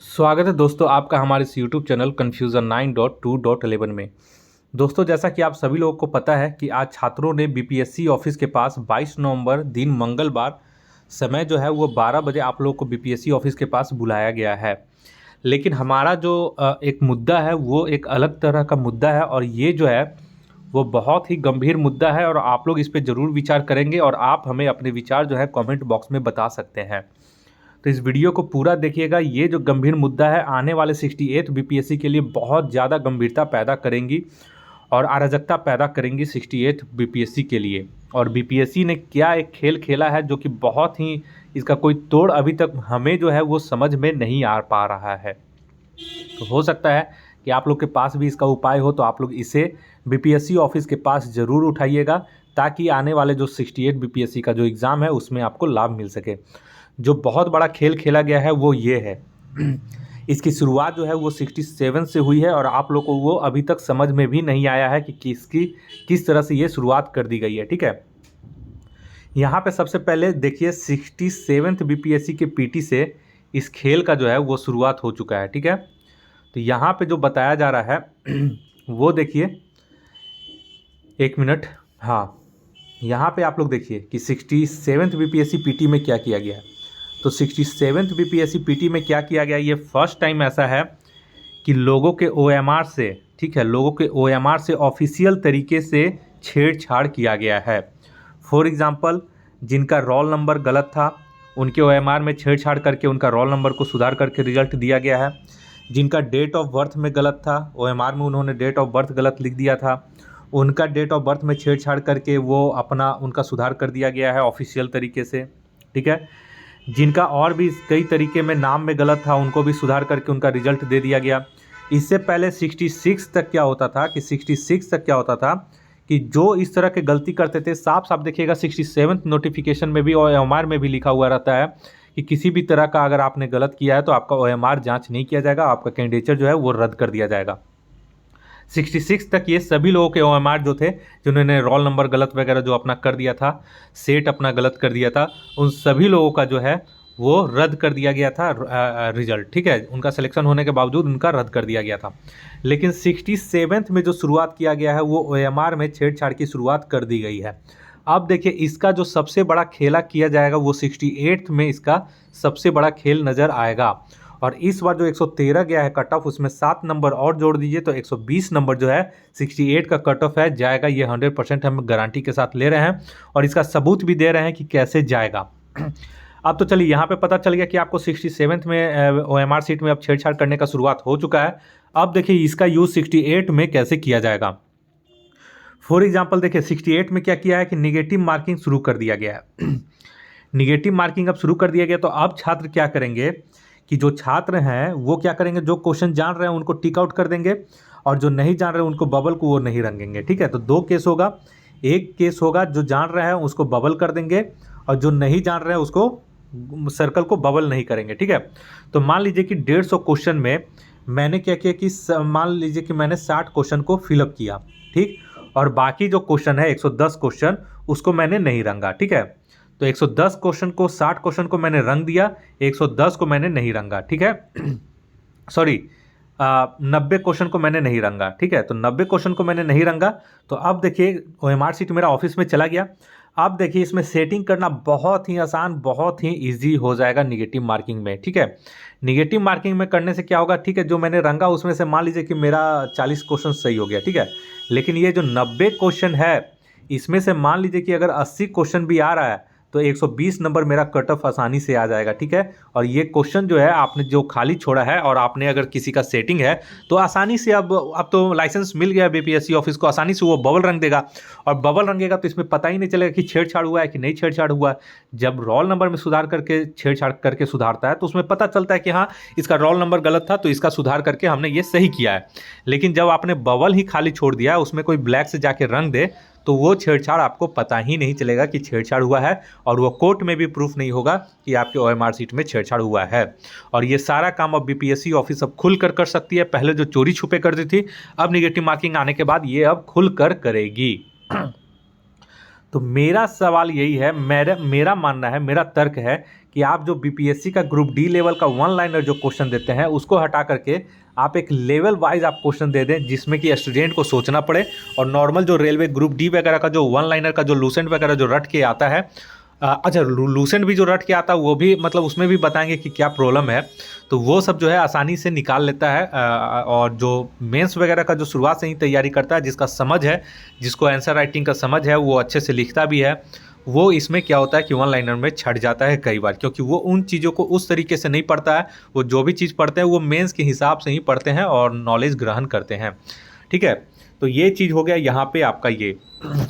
स्वागत है दोस्तों आपका हमारे इस यूट्यूब चैनल कन्फ्यूज़न 9.2.11 में। दोस्तों जैसा कि आप सभी लोगों को पता है कि आज छात्रों ने बीपीएससी ऑफिस के पास 22 नवंबर दिन मंगलवार समय जो है वो 12 बजे आप लोगों को बीपीएससी ऑफिस के पास बुलाया गया है। लेकिन हमारा जो एक मुद्दा है वो एक अलग तरह का मुद्दा है और ये जो है वो बहुत ही गंभीर मुद्दा है और आप लोग इस पे ज़रूर विचार करेंगे और आप हमें अपने विचार जो है कमेंट बॉक्स में बता सकते हैं। तो इस वीडियो को पूरा देखिएगा। ये जो गंभीर मुद्दा है आने वाले 68 बीपीएससी के लिए बहुत ज़्यादा गंभीरता पैदा करेंगी और अराजकता पैदा करेंगी 68 बीपीएससी के लिए। और बीपीएससी ने क्या एक खेल खेला है जो कि बहुत ही इसका कोई तोड़ अभी तक हमें जो है वो समझ में नहीं आ पा रहा है। तो हो सकता है कि आप लोग के पास भी इसका उपाय हो तो आप लोग इसे बीपीएससी ऑफिस के पास ज़रूर उठाइएगा ताकि आने वाले जो 68 बीपीएससी का जो एग्ज़ाम है उसमें आपको लाभ मिल सके। जो बहुत बड़ा खेल खेला गया है वो ये है इसकी शुरुआत जो है वो 67 से हुई है और आप लोग को वो अभी तक समझ में भी नहीं आया है कि किस तरह से ये शुरुआत कर दी गई है। ठीक है, यहाँ पे सबसे पहले देखिए 67th बीपीएससी के पीटी से इस खेल का जो है वो शुरुआत हो चुका है। ठीक है, तो यहाँ पे जो बताया जा रहा है वो देखिए, एक मिनट। हाँ, यहाँ पे आप लोग देखिए कि 67th बीपीएससी पीटी में क्या किया गया है। तो 67th बीपीएससी पीटी में क्या किया गया, ये फर्स्ट टाइम ऐसा है कि लोगों के ओएमआर से, ठीक है, लोगों के ओएमआर से ऑफिशियल तरीके से छेड़छाड़ किया गया है। फॉर एग्जांपल, जिनका रोल नंबर गलत था उनके ओएमआर में छेड़छाड़ करके उनका रोल नंबर को सुधार करके रिजल्ट दिया गया है। जिनका डेट ऑफ बर्थ में गलत था, ओएमआर में उन्होंने डेट ऑफ बर्थ गलत लिख दिया था, उनका डेट ऑफ बर्थ में छेड़छाड़ करके वो अपना उनका सुधार कर दिया गया है ऑफिशियल तरीके से। ठीक है, जिनका और भी कई तरीके में नाम में गलत था उनको भी सुधार करके उनका रिजल्ट दे दिया गया। इससे पहले 66 तक क्या होता था कि 66 तक क्या होता था कि जो इस तरह के गलती करते थे, साफ साफ देखिएगा 67th नोटिफिकेशन में भी और ओएमआर में भी लिखा हुआ रहता है कि किसी भी तरह का अगर आपने गलत किया है तो आपका ओएमआर जांच नहीं किया जाएगा, आपका कैंडिडेचर जो है वो रद्द कर दिया जाएगा। 66 तक ये सभी लोगों के ओएमआर जो थे, जिन्होंने रोल नंबर गलत वगैरह जो अपना कर दिया था, सेट अपना गलत कर दिया था, उन सभी लोगों का जो है वो रद्द कर दिया गया था रिजल्ट। ठीक है, उनका सिलेक्शन होने के बावजूद उनका रद्द कर दिया गया था। लेकिन 67th में जो शुरुआत किया गया है वो ओएमआर में छेड़छाड़ की शुरुआत कर दी गई है। अब देखिए इसका जो सबसे बड़ा खेला किया जाएगा वो 68th में इसका सबसे बड़ा खेल नज़र आएगा। और इस बार जो 113 गया है कट ऑफ, उसमें 7 नंबर और जोड़ दीजिए तो 120 नंबर जो है 68 का कट ऑफ है जाएगा। ये 100% हम गारंटी के साथ ले रहे हैं और इसका सबूत भी दे रहे हैं कि कैसे जाएगा। अब तो चलिए यहाँ पे पता चल गया कि आपको 67th में ओएमआर सीट में अब छेड़छाड़ करने का शुरुआत हो चुका है। अब देखिए इसका यूज़ 68 में कैसे किया जाएगा। फॉर एग्जाम्पल देखिए 68 में क्या किया है कि निगेटिव मार्किंग शुरू कर दिया गया है। निगेटिव मार्किंग अब शुरू कर दिया गया तो अब छात्र क्या करेंगे कि जो छात्र हैं वो क्या करेंगे, जो क्वेश्चन जान रहे हैं उनको टिक आउट कर देंगे और जो नहीं जान रहे हैं उनको बबल को वो नहीं रंगेंगे। ठीक है, तो दो केस होगा। एक केस होगा जो जान रहे हैं उसको बबल कर देंगे और जो नहीं जान रहे हैं उसको सर्कल को बबल नहीं करेंगे। ठीक है, तो मान लीजिए कि 150 क्वेश्चन में मैंने क्या किया कि मान लीजिए कि मैंने 60 क्वेश्चन को फिलअप किया, ठीक, और बाकी जो क्वेश्चन है 110 क्वेश्चन उसको मैंने नहीं रंगा। ठीक है, तो 110 क्वेश्चन को, 60 क्वेश्चन को मैंने रंग दिया, 110 को मैंने नहीं रंगा। ठीक है, सॉरी 90 क्वेश्चन को मैंने नहीं रंगा। ठीक है, तो 90 क्वेश्चन को मैंने नहीं रंगा। तो अब देखिए ओएमआर सीट मेरा ऑफिस में चला गया। अब देखिए इसमें सेटिंग करना बहुत ही आसान, बहुत ही इजी हो जाएगा निगेटिव मार्किंग में। ठीक है, निगेटिव मार्किंग में करने से क्या होगा, ठीक है, जो मैंने रंगा उसमें से मान लीजिए कि मेरा 40 क्वेश्चन सही हो गया। ठीक है, लेकिन ये जो 90 क्वेश्चन है इसमें से मान लीजिए कि अगर 80 क्वेश्चन भी आ रहा है तो 120 नंबर मेरा कट ऑफ आसानी से आ जाएगा। ठीक है, और ये क्वेश्चन जो है आपने जो खाली छोड़ा है और आपने अगर किसी का सेटिंग है तो आसानी से अब तो लाइसेंस मिल गया बीपीएससी ऑफिस को, आसानी से वो बबल रंग देगा और बबल रंगेगा तो इसमें पता ही नहीं चलेगा कि छेड़छाड़ हुआ है कि नहीं छेड़छाड़ हुआ है। जब रोल नंबर में सुधार करके छेड़छाड़ करके सुधारता है तो उसमें पता चलता है कि हाँ इसका रोल नंबर गलत था तो इसका सुधार करके हमने ये सही किया है। लेकिन जब आपने बबल ही खाली छोड़ दिया है, उसमें कोई ब्लैक से जाके रंग दे, तो वो छेड़छाड़ आपको पता ही नहीं चलेगा कि छेड़छाड़ हुआ है और वो कोर्ट में भी प्रूफ नहीं होगा कि आपके ओएमआर सीट में छेड़छाड़ हुआ है। और ये सारा काम अब बीपीएससी ऑफिस अब खुल कर सकती है। पहले जो चोरी छुपे करती थी, अब निगेटिव मार्किंग आने के बाद ये अब खुल कर करेगी। तो मेरा सवाल यही है, मेरा मानना है, मेरा तर्क है कि आप जो बीपीएससी का ग्रुप डी लेवल का वन लाइनर जो क्वेश्चन देते हैं उसको हटा करके आप एक लेवल वाइज आप क्वेश्चन दे दें, जिसमें कि स्टूडेंट को सोचना पड़े। और नॉर्मल जो रेलवे ग्रुप डी वगैरह का जो वन लाइनर का जो लूसेंट वगैरह जो रट के आता है, अच्छा लूसेंट भी जो रट के आता है वो भी मतलब उसमें भी बताएंगे कि क्या प्रॉब्लम है, तो वो सब जो है आसानी से निकाल लेता है। और जो मेंस वगैरह का जो शुरुआत से ही तैयारी करता है, जिसका समझ है, जिसको आंसर राइटिंग का समझ है, वो अच्छे से लिखता भी है, वो इसमें क्या होता है कि वन लाइनर में छट जाता है कई बार, क्योंकि वो उन चीज़ों को उस तरीके से नहीं पढ़ता है। वो जो भी चीज़ पढ़ते हैं वो मेंस के हिसाब से ही पढ़ते हैं और नॉलेज ग्रहण करते हैं। ठीक है, तो ये चीज़ हो गया यहाँ पे आपका ये।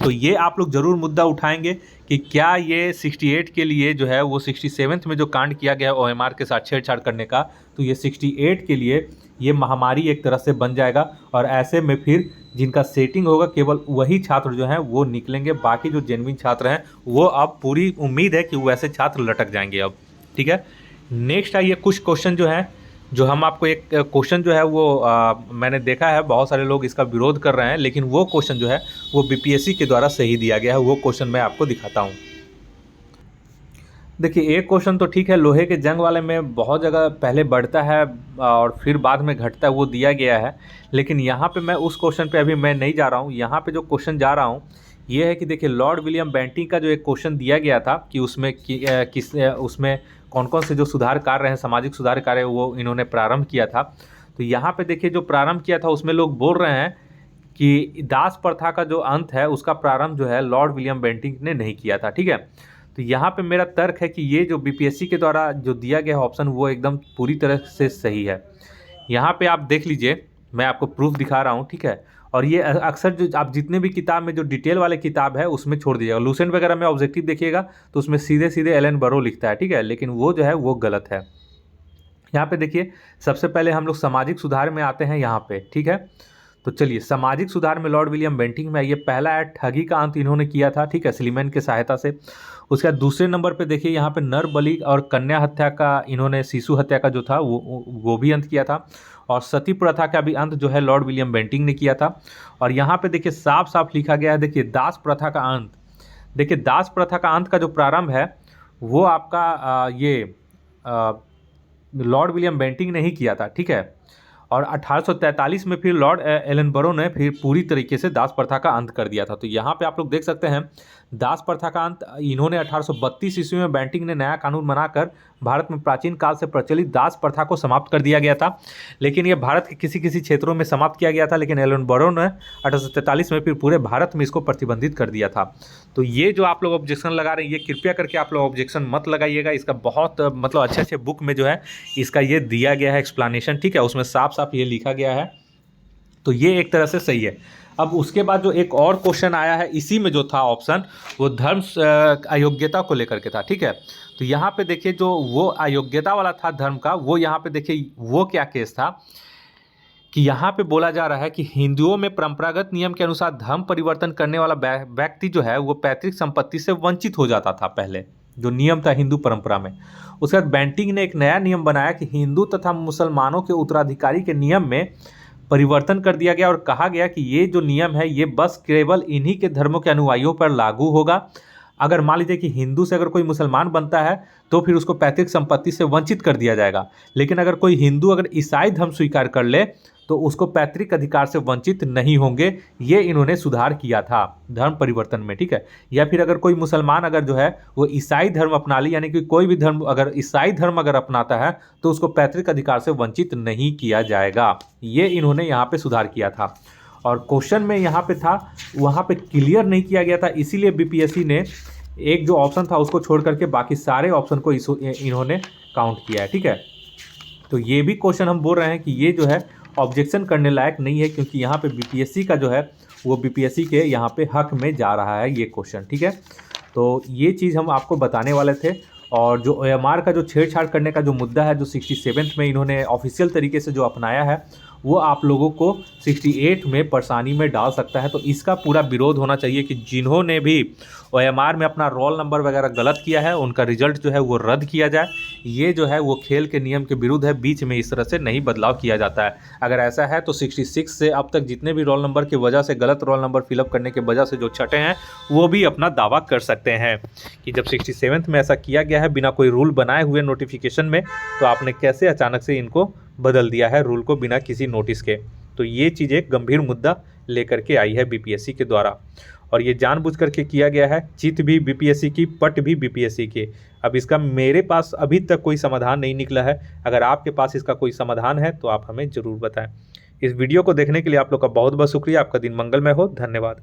तो ये आप लोग ज़रूर मुद्दा उठाएंगे कि क्या ये 68 के लिए जो है वो 67th में जो कांड किया गया है ओएमआर के साथ छेड़छाड़ करने का, तो ये 68 के लिए ये महामारी एक तरह से बन जाएगा। और ऐसे में फिर जिनका सेटिंग होगा केवल वही छात्र जो हैं वो निकलेंगे, बाकी जो जेन्युइन छात्र हैं वो अब पूरी उम्मीद है कि वो ऐसे छात्र लटक जाएंगे अब। ठीक है, नेक्स्ट आइए कुछ क्वेश्चन जो हैं, जो हम आपको एक क्वेश्चन जो है वो मैंने देखा है बहुत सारे लोग इसका विरोध कर रहे हैं, लेकिन वो क्वेश्चन जो है वो बीपीएससी के द्वारा सही दिया गया है। वो क्वेश्चन मैं आपको दिखाता हूँ। देखिए, एक क्वेश्चन तो ठीक है, लोहे के जंग वाले में बहुत जगह पहले बढ़ता है और फिर बाद में घटता है, वो दिया गया है। लेकिन यहाँ पे मैं उस क्वेश्चन पे अभी मैं नहीं जा रहा हूँ। यहाँ पे जो क्वेश्चन जा रहा हूँ ये है कि देखिए, लॉर्ड विलियम बेंटिंग का जो एक क्वेश्चन दिया गया था कि उसमें उसमें कौन कौन से जो सुधार कार्य हैं, सामाजिक सुधार कार्य, वो इन्होंने प्रारंभ किया था। तो यहाँ पे देखिए, जो प्रारंभ किया था उसमें लोग बोल रहे हैं कि दास प्रथा का जो अंत है उसका प्रारंभ जो है लॉर्ड विलियम बेंटिंग ने नहीं किया था। ठीक है, तो यहाँ पे मेरा तर्क है कि ये जो बीपीएससी के द्वारा जो दिया गया ऑप्शन वो एकदम पूरी तरह से सही है। यहाँ पे आप देख लीजिए, मैं आपको प्रूफ दिखा रहा हूँ। ठीक है, और ये अक्सर जो आप जितने भी किताब में जो डिटेल वाले किताब है उसमें छोड़ दीजिएगा। लूसेंट वगैरह में ऑब्जेक्टिव देखिएगा तो उसमें सीधे सीधे एलन बरो लिखता है। ठीक है, लेकिन वो जो है वो गलत है। यहाँ पे देखिए, सबसे पहले हम लोग सामाजिक सुधार में आते हैं यहाँ पे। ठीक है, तो चलिए, सामाजिक सुधार में लॉर्ड विलियम बेंटिंग में ये पहला है, ठगी का अंत इन्होंने किया था। ठीक है, स्लीमैन की सहायता से। उसके बाद दूसरे नंबर पे देखिए, यहाँ पे नर बलि और कन्या हत्या का इन्होंने, शिशु हत्या का जो था वो भी अंत किया था। और सती प्रथा का भी अंत जो है लॉर्ड विलियम बेंटिंग ने किया था। और यहाँ पे देखिए साफ साफ लिखा गया है, देखिए दास प्रथा का अंत। देखिए, दास प्रथा का अंत का जो प्रारंभ है वो आपका लॉर्ड विलियम बेंटिंग ने ही किया था। ठीक है, और 1843 में फिर लॉर्ड एलन बरो ने फिर पूरी तरीके से दास प्रथा का अंत कर दिया था। तो यहाँ पे आप लोग देख सकते हैं, दास प्रथा का अंत इन्होंने 1832 ईस्वी में बेंटिंग ने नया कानून बनाकर भारत में प्राचीन काल से प्रचलित दास प्रथा को समाप्त कर दिया गया था। लेकिन ये भारत के किसी किसी क्षेत्रों में समाप्त किया गया था, लेकिन एलन बरो ने 1843 में फिर पूरे भारत में इसको प्रतिबंधित कर दिया था। तो ये जो आप लोग ऑब्जेक्शन लगा रहे हैं, ये कृपया करके आप लोग ऑब्जेक्शन मत लगाइएगा। इसका बहुत मतलब अच्छे अच्छे बुक में जो है इसका ये दिया गया है एक्सप्लेनेशन। ठीक है, उसमें साफ साफ ये लिखा गया है। तो ये एक तरह से सही है। अब उसके बाद जो एक और क्वेश्चन आया है इसी में जो था ऑप्शन, वो धर्म अयोग्यता को लेकर के था। ठीक है, तो यहाँ पे देखिए, जो वो अयोग्यता वाला था धर्म का, वो यहाँ पे देखिए वो क्या केस था कि यहाँ पे बोला जा रहा है कि हिंदुओं में परंपरागत नियम के अनुसार धर्म परिवर्तन करने वाला व्यक्ति जो है वो पैतृक संपत्ति से वंचित हो जाता था, पहले जो नियम था हिंदू परंपरा में। उसके बाद बेंटिंग ने एक नया नियम बनाया कि हिंदू तथा मुसलमानों के उत्तराधिकारी के नियम में परिवर्तन कर दिया गया और कहा गया कि ये जो नियम है ये बस केवल इन्हीं के धर्मों के अनुयायियों पर लागू होगा। अगर मान लीजिए कि हिंदू से अगर कोई मुसलमान बनता है तो फिर उसको पैतृक संपत्ति से वंचित कर दिया जाएगा, लेकिन अगर कोई हिंदू अगर ईसाई धर्म स्वीकार कर ले तो उसको पैतृक अधिकार से वंचित नहीं होंगे। ये इन्होंने सुधार किया था धर्म परिवर्तन में। ठीक है, या फिर अगर कोई मुसलमान अगर जो है वो ईसाई धर्म अपना ले, यानी कि कोई भी धर्म अगर ईसाई धर्म अगर अपनाता है तो उसको पैतृक अधिकार से वंचित नहीं किया जाएगा। ये इन्होंने यहाँ पे सुधार किया था। और क्वेश्चन में यहाँ पे था, वहाँ पे क्लियर नहीं किया गया था, इसीलिए बीपीएससी ने एक जो ऑप्शन था उसको छोड़ करके बाकी सारे ऑप्शन को इन्होंने काउंट किया है। ठीक है, तो ये भी क्वेश्चन हम बोल रहे हैं कि ये जो है ऑब्जेक्शन करने लायक नहीं है, क्योंकि यहाँ पे बीपीएससी का जो है वो बीपीएससी के यहाँ पे हक में जा रहा है ये क्वेश्चन। ठीक है, तो ये चीज़ हम आपको बताने वाले थे। और जो ओएमआर का जो छेड़छाड़ करने का जो मुद्दा है, जो 67th में इन्होंने ऑफिशियल तरीके से जो अपनाया है, वो आप लोगों को 68 में परेशानी में डाल सकता है। तो इसका पूरा विरोध होना चाहिए कि जिन्होंने भी OMR में अपना रोल नंबर वगैरह गलत किया है उनका रिजल्ट जो है वो रद्द किया जाए। ये जो है वो खेल के नियम के विरुद्ध है, बीच में इस तरह से नहीं बदलाव किया जाता है। अगर ऐसा है तो 66 से अब तक जितने भी रोल नंबर की वजह से, गलत रोल नंबर फिलअप करने की वजह से जो छटे हैं वो भी अपना दावा कर सकते हैं कि जब 67th में ऐसा किया गया है बिना कोई रूल बनाए हुए नोटिफिकेशन में, तो आपने कैसे अचानक से इनको बदल दिया है रूल को बिना किसी नोटिस के। तो ये चीज़ एक गंभीर मुद्दा लेकर के आई है BPSC के द्वारा, और ये जानबूझ करके किया गया है। चिट भी BPSC की, पट भी BPSC के। अब इसका मेरे पास अभी तक कोई समाधान नहीं निकला है। अगर आपके पास इसका कोई समाधान है तो आप हमें ज़रूर बताएं। इस वीडियो को देखने के लिए आप लोग का बहुत बहुत शुक्रिया। आपका दिन मंगलमय हो। धन्यवाद।